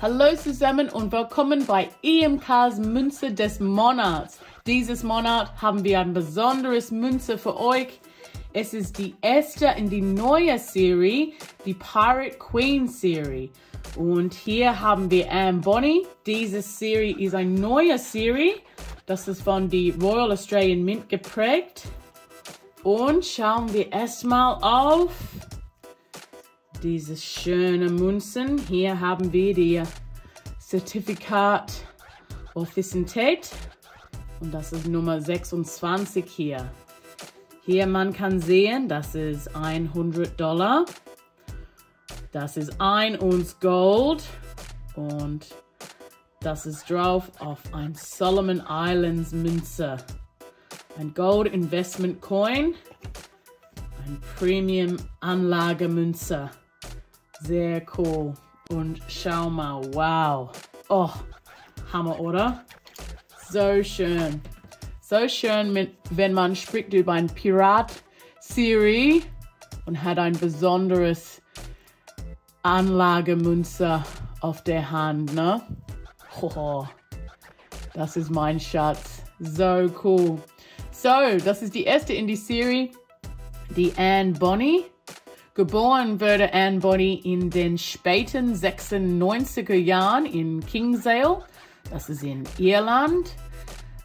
Hallo zusammen und willkommen bei EMKs Münze des Monats. Dieses Monat haben wir ein besonderes Münze für euch. Es ist die erste in die neue Serie, die Pirate Queens Serie. Und hier haben wir Anne Bonny. Diese Serie ist eine neue Serie. Das ist von der Royal Australian Mint geprägt. Und schauen wir erstmal auf diese schönen Münzen. Hier haben wir die Zertifikat Authentizität und das ist Nummer 26 hier. Hier man kann sehen, das ist $100. Das ist 1 Unz Gold und das ist drauf auf ein Solomon Islands Münze. Ein Gold Investment Coin, ein Premium-Anlagemünze. Sehr cool. Und schau mal, wow. Oh, Hammer, oder? So schön. So schön, wenn man spricht über ein Pirat-Serie und hat ein besonderes Anlagemünze auf der Hand, ne? Oh, das ist mein Schatz. So cool. So, das ist die erste in die Serie, die Anne Bonny. Geboren wurde Anne Bonny in den späten 96er Jahren in Kinsale, das ist in Irland.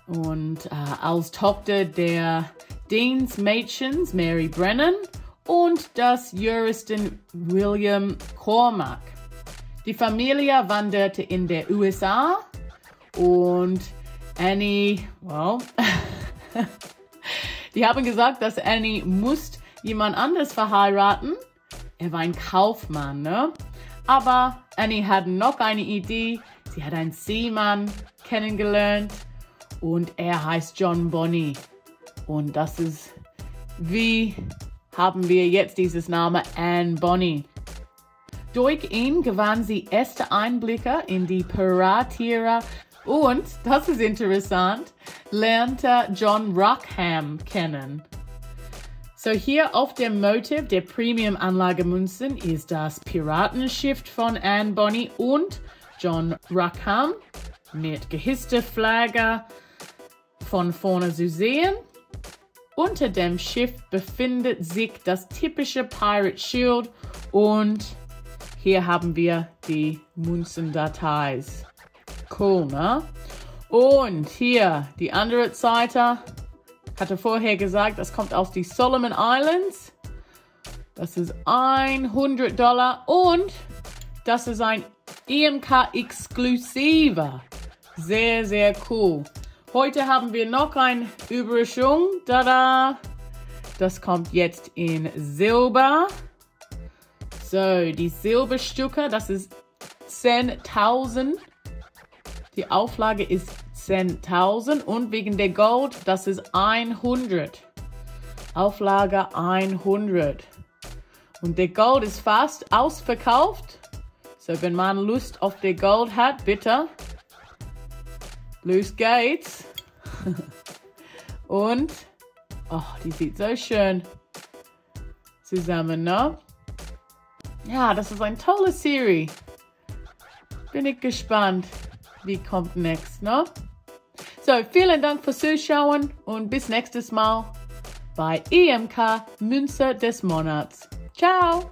Und als Tochter der Dienstmädchens Mary Brennan und des Juristen William Cormac. Die Familie wanderte in der USA und Annie, well, die haben gesagt, dass Annie muss jemand anderes verheiraten. Er war ein Kaufmann, ne? Aber Annie hatte noch eine Idee. Sie hat einen Seemann kennengelernt und er heißt John Bonny. Und das ist, wie haben wir jetzt dieses Name Anne Bonny. Durch ihn gewann sie erste Einblicke in die Piratiere und, das ist interessant, lernte John Rackham kennen. So hier auf dem Motiv der Premium-Anlagemünze ist das Piratenschiff von Anne Bonny und John Rackham mit gehisster Flagge von vorne zu sehen. Unter dem Schiff befindet sich das typische Pirate Shield und hier haben wir die Münzendateis. Cool, ne? Und hier die andere Seite. Hatte vorher gesagt, das kommt aus die Solomon Islands. Das ist $100 und das ist ein EMK-Exklusiver. Sehr, sehr cool. Heute haben wir noch eine Überraschung. Tada! Das kommt jetzt in Silber. So, die Silberstücke, das ist 10.000. Die Auflage ist 10.000 und wegen der Gold, das ist 100. Auflage 100. Und der Gold ist fast ausverkauft. So, wenn man Lust auf der Gold hat, bitte. Los geht's. Und, oh, die sieht so schön zusammen, ne? Ja, das ist eine tolle Serie. Bin ich gespannt. Wie kommt next, ne? So, vielen Dank fürs Zuschauen und bis nächstes Mal bei EMK Münze des Monats. Ciao!